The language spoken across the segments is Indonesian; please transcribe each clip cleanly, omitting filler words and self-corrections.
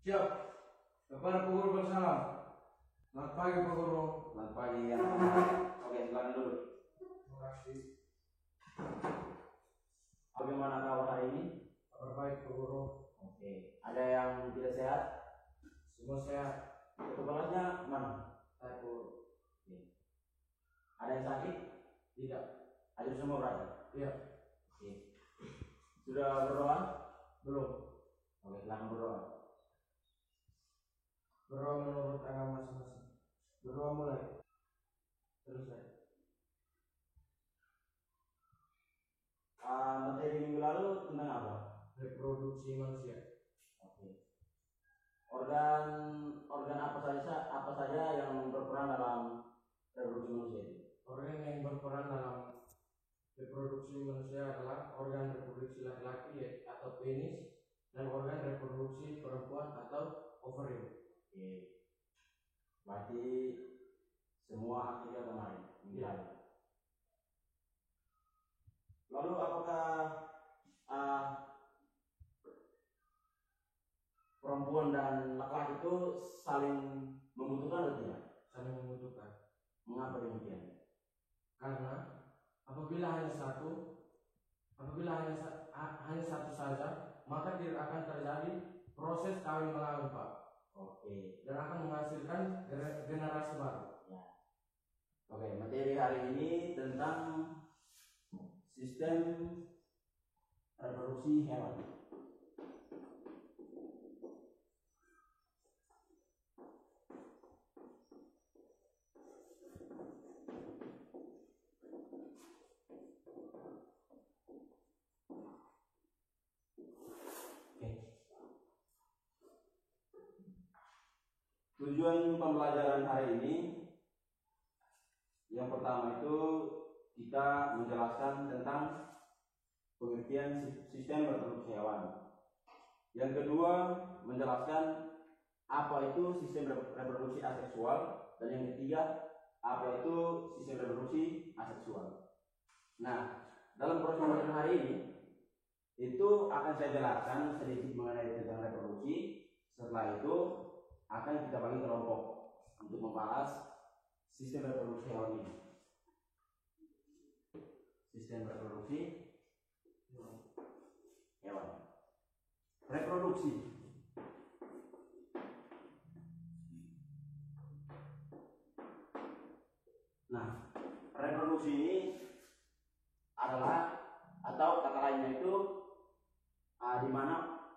Siap. Kepada Pak Guru bersalam. Selamat pagi Pak Guru. Selamat pagi ya. Oke, silakan dulu. Terima kasih. Bagaimana kabar hari ini? Kabar baik Pak Guru. Oke. Ada yang tidak sehat? Semua sehat. Kekebalannya mana? Saya Pak Guru. Oke. Ada yang sakit? Tidak. Ada semua berarti? Iya. Oke. Sudah berdoa? Belum. Oke, silakan berdoa. Berdoa menurut agama masing-masing. Berdoa mulai. Selesai. Materi minggu lalu tentang apa? Reproduksi manusia. Oke. Organ apa saja yang berperan dalam reproduksi manusia itu? Organ yang berperan dalam reproduksi manusia adalah organ reproduksi laki-laki atau penis dan organ reproduksi perempuan atau ovarium. Oke. Berarti semua aktivitas kemarin minggu Iya. lalu. Lalu apakah perempuan dan laki-laki itu saling membutuhkan atau tidak? Saling membutuhkan. Mengapa demikian? Karena apabila hanya satu saja, maka tidak akan terjadi proses kawin melawin, Pak. Oke. Dan akan menghasilkan generasi baru. Ya. Oke, materi hari ini tentang sistem reproduksi hewan. Tujuan pembelajaran hari ini yang pertama itu kita menjelaskan tentang pengertian sistem reproduksi hewan. Yang kedua menjelaskan apa itu sistem reproduksi aseksual, dan yang ketiga apa itu sistem reproduksi aseksual. Nah, dalam proses pembelajaran hari ini itu akan saya jelaskan sedikit mengenai tentang reproduksi. Setelah itu akan kita bagi kelompok untuk membahas sistem reproduksi hewan ini. Sistem reproduksi hewan. Reproduksi. Nah, reproduksi ini adalah, atau kata lainnya itu di mana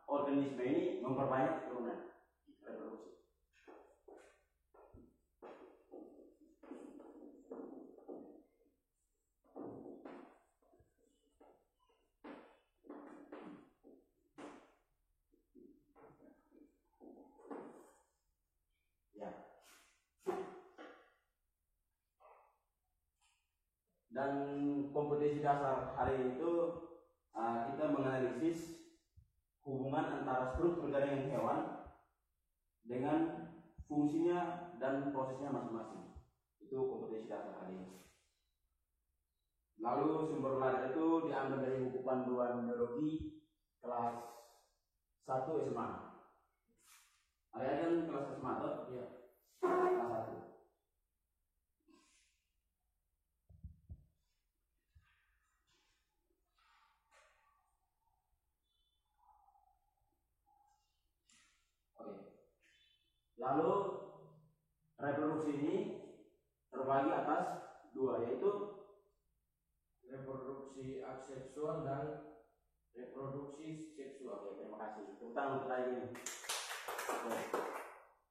organisme ini memperbanyak keturunan. Reproduksi. Ya. Dan kompetisi dasar hari ini itu kita menganalisis hubungan antara struktur jaringan hewan dengan fungsinya dan prosesnya masing-masing. Itu kompetisi dasar hari ini. Lalu sumber belajar itu diambil dari buku panduan biologi kelas 1 SMA. Ada yang kelas SMA atau? Iya. Kelas 1. Oke. Lalu reproduksi ini terbagi atas dua, yaitu Reproduksi aseksual dan reproduksi seksual. Oke, terima kasih. Tepuk tangan untuk ini. Oke.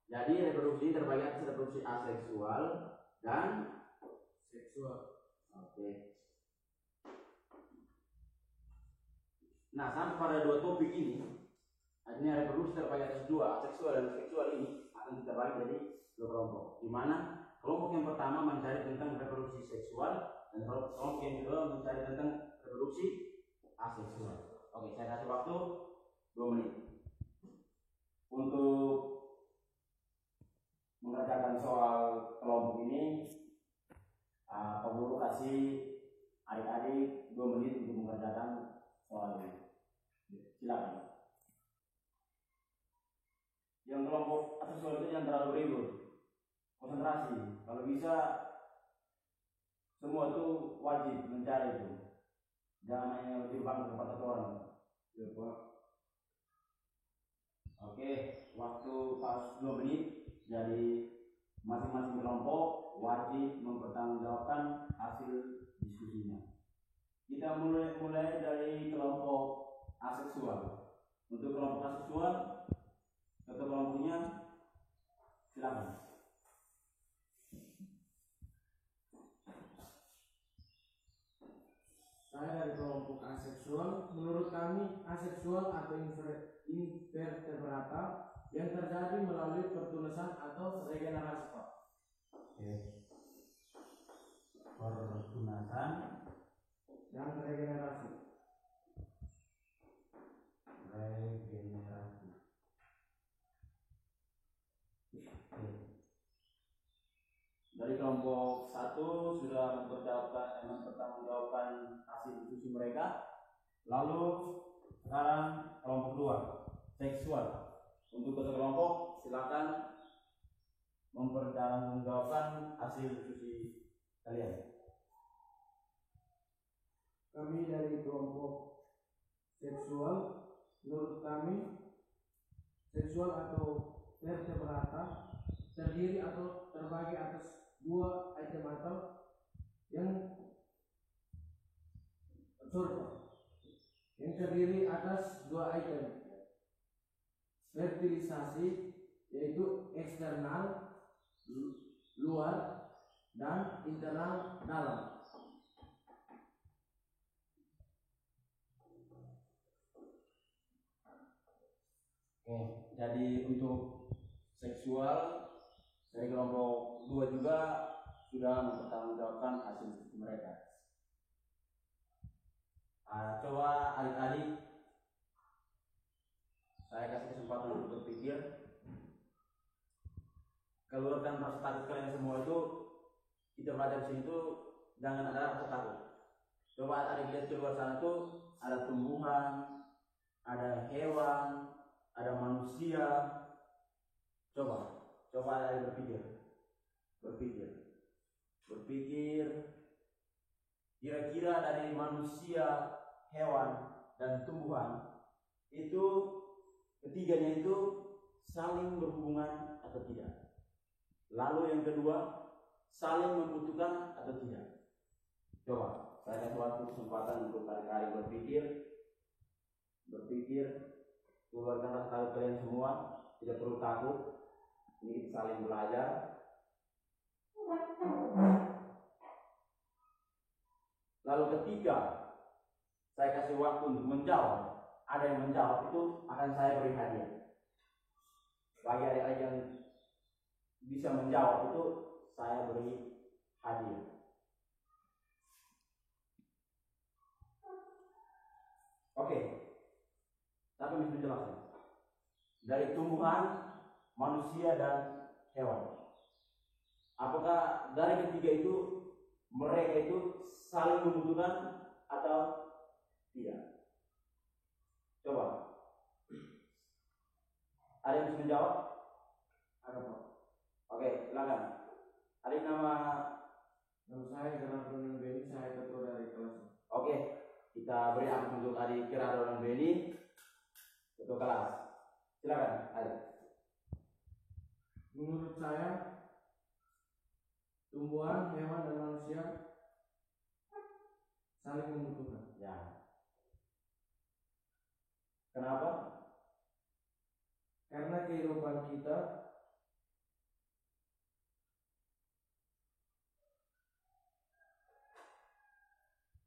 Jadi reproduksi ini terbagi atas reproduksi aseksual dan Seksual. oke. Nah, sampai pada dua topik ini, artinya reproduksi terbagi atas dua, aseksual dan seksual ini akan kita bagi jadi dua kelompok. Di mana kelompok yang pertama mencari tentang reproduksi seksual dan kelompok yang kedua mencari tentang reproduksi aseksual. Oke, saya kasih waktu 2 menit untuk mengerjakan soal kelompok ini. Pak Guru kasih adik-adik 2 menit untuk mengerjakan soal ini. Silakan. kelompok aseksual itu yang terlalu ribut, konsentrasi. Kalau bisa semua itu wajib mencari itu, jangan hanya dibang tempat satu orang. Ya Pak. Oke, waktu pas 2 menit. Jadi masing-masing kelompok wajib mempertanggungjawabkan hasil diskusinya. Kita mulai dari kelompok aseksual. Untuk kelompok aseksual, ketua kelompoknya silakan. Saya dari kelompok aseksual. Menurut kami, aseksual atau invertebrata yang terjadi melalui pertunasan atau regenerasi, Pak. Oke. Pertunasan dan regenerasi. Dari kelompok 1 sudah mempertanggungjawabkan hasil diskusi mereka. Lalu sekarang kelompok 2, seksual. Untuk ketua kelompok silakan mempertanggungjawabkan hasil diskusi kalian. Kami dari kelompok seksual, menurut kami seksual atau vertebrata terdiri atau terbagi atas 2 item atau yang terdiri atas 2 item. Fertilisasi yaitu eksternal luar dan internal dalam. Oke, jadi untuk seksual dari kelompok 2 juga sudah mempertanggungjawabkan hasil diskusi mereka. Coba adik-adik, saya kasih kesempatan untuk berpikir. Keluarkan rasa takut kalian semua itu. Kita belajar di sini tuh jangan ada rasa takut. Coba adik lihat keluar sana tuh ada tumbuhan, ada hewan, ada manusia. Coba adik berpikir. Kira-kira dari manusia, hewan, dan tumbuhan itu ketiganya itu saling berhubungan atau tidak. Lalu yang kedua, saling membutuhkan atau tidak. Coba saya kasih waktu kesempatan untuk adik-adik berpikir, keluarkan rasa takut kalian semua, tidak perlu takut. Ini kita saling belajar. Lalu ketika saya kasih waktu untuk menjawab, ada yang menjawab itu akan saya beri hadiah. Bagi adik-adik yang bisa menjawab itu saya beri hadiah. Oke, tapi bisa menjelaskan dari tumbuhan, manusia, dan hewan. Apakah dari ketiga itu mereka itu saling membutuhkan atau tidak? Coba. Ada yang bisa menjawab? Ada, Pak. Oke, silakan. Ada nama saya Gerardo dan Beni, saya ketua dari kelas. Oke, kita beri ampun untuk adik Gerardo dan Beni, ketua kelas. Silakan, adik. Menurut saya, tumbuhan, hewan, dan manusia saling membutuhkan. Ya. Kenapa? Karena kehidupan kita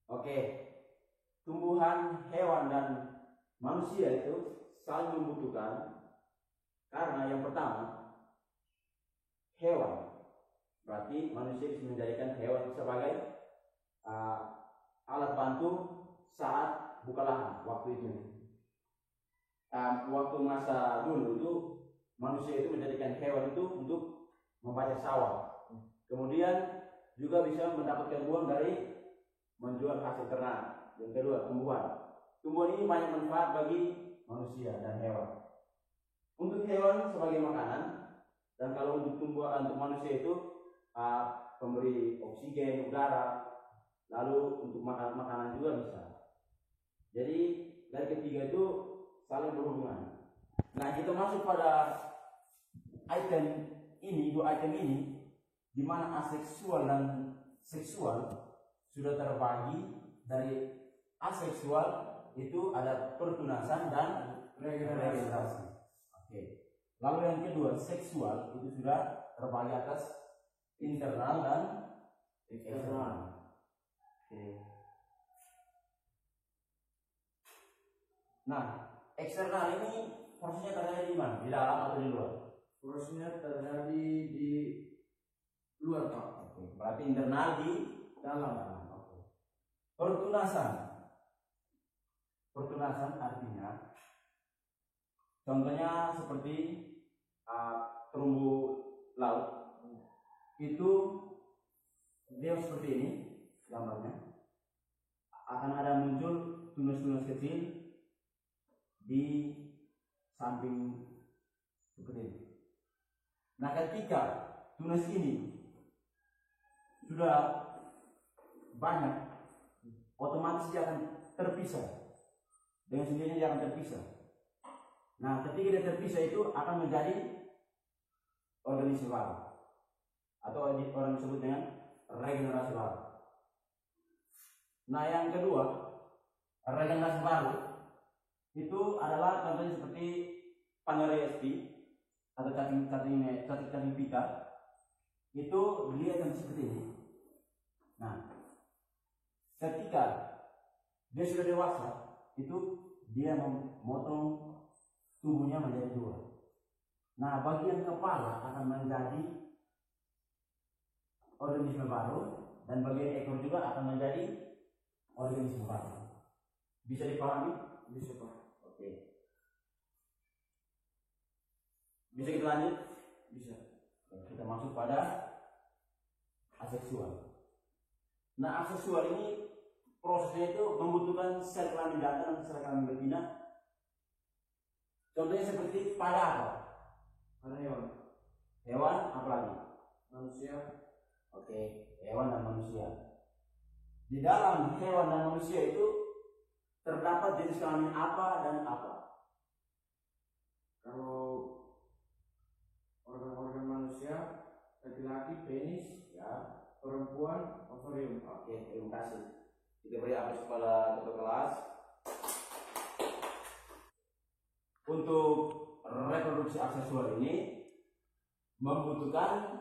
Oke, tumbuhan, hewan, dan manusia itu saling membutuhkan karena yang pertama, hewan. Berarti manusia bisa menjadikan hewan sebagai alat bantu saat buka lahan waktu itu. Waktu masa dulu itu manusia itu menjadikan hewan itu untuk membaca sawah. Kemudian juga bisa mendapatkan uang dari menjual hasil ternak. Yang kedua, tumbuhan. Tumbuhan ini banyak manfaat bagi manusia dan hewan. untuk hewan sebagai makanan, dan kalau untuk tumbuhan, untuk manusia itu pemberi oksigen, udara, lalu untuk makanan juga bisa. Jadi dari ketiga itu saling berhubungan. Nah, kita masuk pada item ini, dua item ini, di mana aseksual dan seksual sudah terbagi. Dari aseksual itu ada pertunasan dan regenerasi. Oke. Lalu yang kedua, seksual itu sudah terbagi atas internal dan eksternal. Oke. Nah, eksternal ini prosesnya terjadi di mana? Di dalam atau di luar? Prosesnya terjadi di luar, Pak. Oke. Berarti internal di dalam. Pertunasan. Pertunasan artinya, contohnya seperti terumbu laut, itu dia seperti ini gambarnya. Akan ada muncul tunas-tunas kecil di samping seperti ini. Nah, ketika tunas ini sudah banyak, otomatis dia akan terpisah. Dengan sendirinya dia akan terpisah. Nah, ketika dia terpisah itu akan menjadi organisme baru, atau orang disebut dengan regenerasi baru. Nah, yang kedua, regenerasi baru itu adalah contohnya seperti Panerai sp atau cacing pita. Itu dilihat seperti ini. Nah, ketika dia sudah dewasa, itu dia memotong tubuhnya menjadi dua. Nah, bagian kepala akan menjadi organisme baru, dan bagian ekor juga akan menjadi organisme baru. Bisa dipahami? Bisa, Pak. Oke. Bisa kita lanjut? Bisa. Kita masuk pada aseksual. Nah, aseksual ini prosesnya itu membutuhkan sel kelamin jantan dan sel kelamin betina. Contohnya seperti pada apa? Pada hewan. Hewan, apa lagi? Manusia. Oke, hewan dan manusia. Di dalam hewan dan manusia itu terdapat jenis kelamin apa dan apa? Kalau organ-organ manusia, laki-laki penis, Ya, perempuan ovarium. oke, terima kasih. Kita beri aplaus kepada ketua kelas. Untuk reproduksi aseksual ini membutuhkan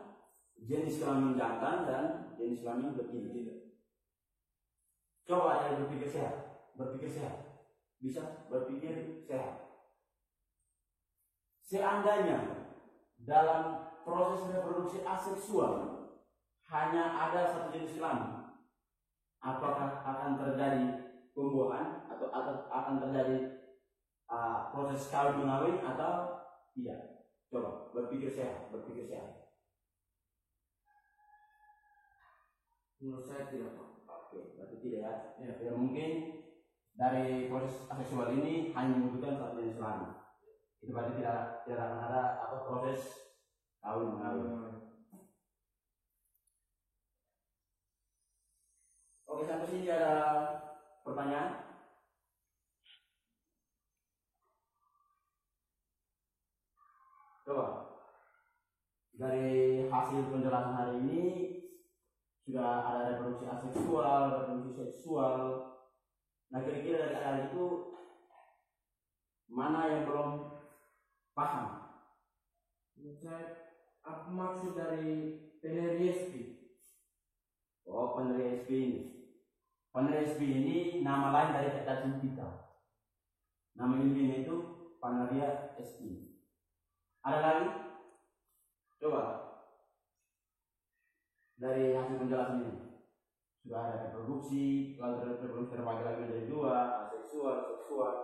jenis kelamin jantan dan jenis kelamin betina. Coba ada yang berpikir sehat, bisa berpikir sehat. Seandainya dalam proses reproduksi aseksual hanya ada satu jenis kelamin, apakah akan terjadi pembuahan atau akan terjadi proses kawin mengawin atau tidak? Coba berpikir sehat. Menurut saya tidak, Pak. Oke, berarti tidak ya. Ya. Tidak mungkin dari proses aseksual ini hanya membutuhkan satu jenis kelamin. Itu berarti tidak akan ada proses kawin mengawin. Oke, sampai sini ada pertanyaan? Coba dari hasil penjelasan hari ini sudah ada reproduksi aseksual, reproduksi seksual. Nah, kira-kira dari hal itu mana yang belum paham? Saya apa maksud dari Panerai sp? Oh, Panerai sp ini. Panerai sp ini nama lain dari cacing pita. Nama ilmiahnya itu Panerai sp. Ada lagi? Coba dari hasil penjelasan ini sudah ada reproduksi, kalau reproduksi terbagi lagi menjadi dua, aseksual, seksual.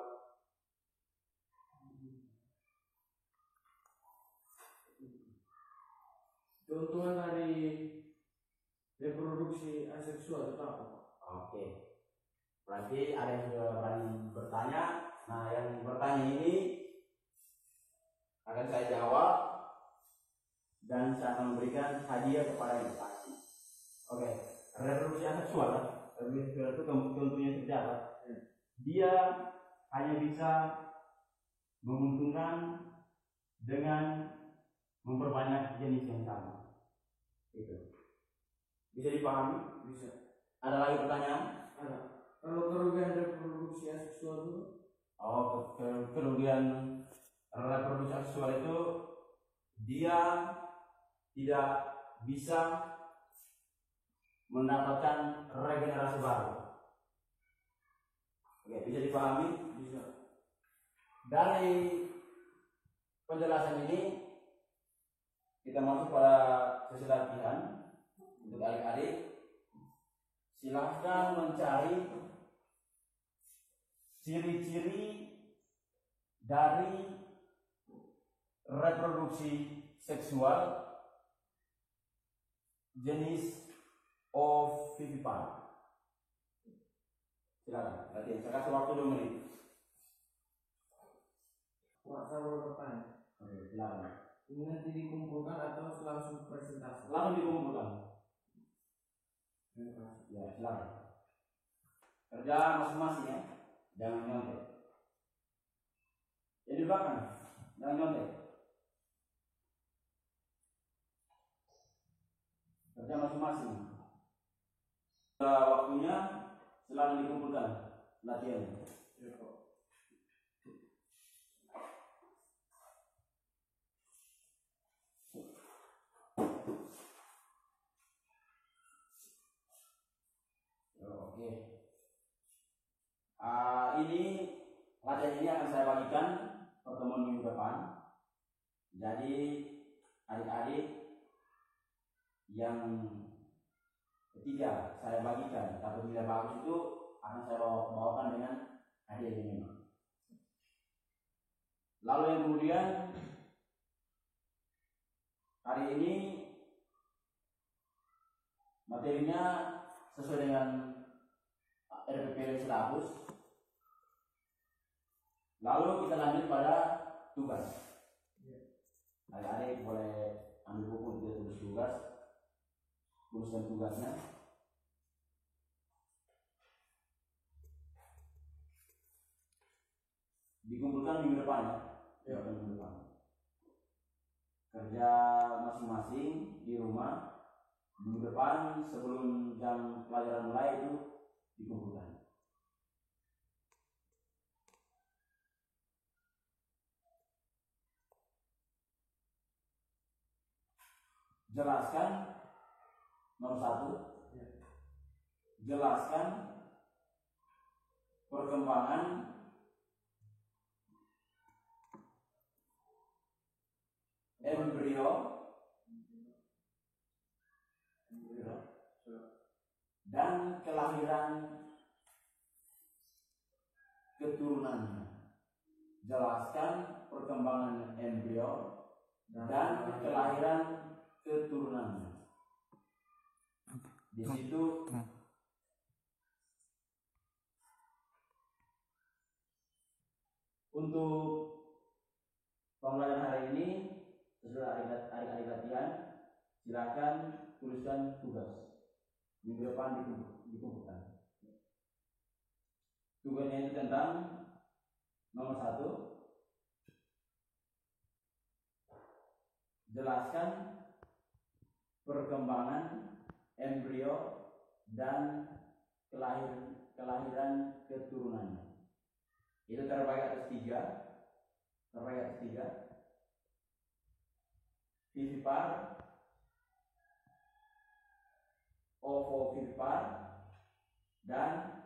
Contohan dari reproduksi aseksual itu apa? Oke, berarti ada yang sudah berani bertanya. Nah, yang bertanya ini saya jawab dan saya akan memberikan hadiah kepada yang pasti. Oke, reproduksi aseksual, reproduksi seksual itu contohnya seperti apa? Dia hanya bisa menguntungkan dengan memperbanyak jenis yang sama. Itu bisa dipahami? Bisa. Ada lagi pertanyaan? Ada. Kalau kerugian reproduksi aseksual itu? Oh, kerugian reproduksi seksual itu dia tidak bisa mendapatkan regenerasi baru. Oke, bisa dipahami? Bisa. Dari penjelasan ini kita masuk pada sesi latihan untuk adik-adik. Silahkan mencari ciri-ciri dari reproduksi seksual jenis ovipar. Silakan, latihan. Saya kasih waktu 2 menit. Wah, saya mau bertanya. Oke, silakan. Ini nanti dikumpulkan atau langsung presentasi? Langsung dikumpulkan. Ya, silakan. Kerja masing-masing ya, jangan nyontek. Jadi belakang, jangan nyontek. Kerja masing-masing. Waktunya silakan dikumpulkan latihan. Oke. Ini latihan ini akan saya bagikan pertemuan minggu depan. Jadi adik-adik yang ketiga saya bagikan, tapi bila bagus itu akan saya bawakan dengan hadiah ini. Lalu yang kemudian hari ini materinya sesuai dengan RPP Silabus. Lalu kita lanjut pada tugas. Adik-adik boleh ambil buku untuk tulis tugas, tuliskan tugasnya. Dikumpulkan minggu depan ya, minggu depan. Kerja masing-masing di rumah. Minggu depan sebelum jam pelajaran mulai itu dikumpulkan. Jelaskan nomor 1. Jelaskan perkembangan embrio dan kelahiran keturunannya. Jelaskan perkembangan embrio dan kelahiran keturunannya. Di situ untuk pembelajaran hari ini sesuai adik-adik latihan, silakan tuliskan tugas. Minggu depan dikumpulkan. Tugasnya itu tentang nomor 1. Jelaskan perkembangan embrio dan kelahiran keturunannya. Itu terbagi atas 3. Vivipar, ovovivipar, dan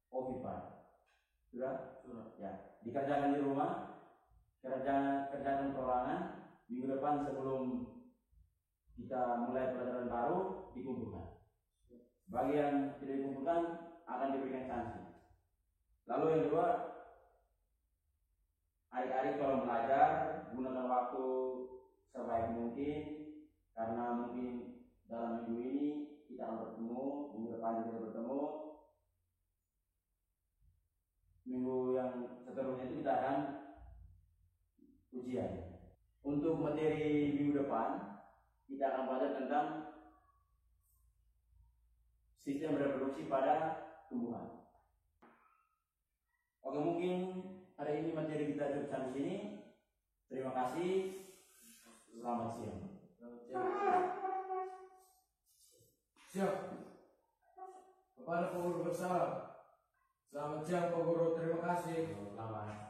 ovipar. Sudah? Ya. Dikerjakan di rumah, kerjakan perorangan. Minggu depan sebelum kita mulai pelajaran baru dikumpulkan. Bagi yang tidak dikumpulkan akan diberikan sanksi. Lalu yang kedua, adik-adik kalau belajar gunakan waktu sebaik mungkin, karena mungkin dalam minggu ini kita akan bertemu, minggu depan kita bertemu, minggu yang seterusnya itu kita akan ujian. Untuk materi minggu depan kita akan belajar tentang sistem reproduksi pada tumbuhan. Oke, mungkin hari ini materi kita cukup sampai sini. Terima kasih. Selamat siang. Siap. Kepada pengurus besar, selamat siang Pak Guru, terima kasih. Selamat.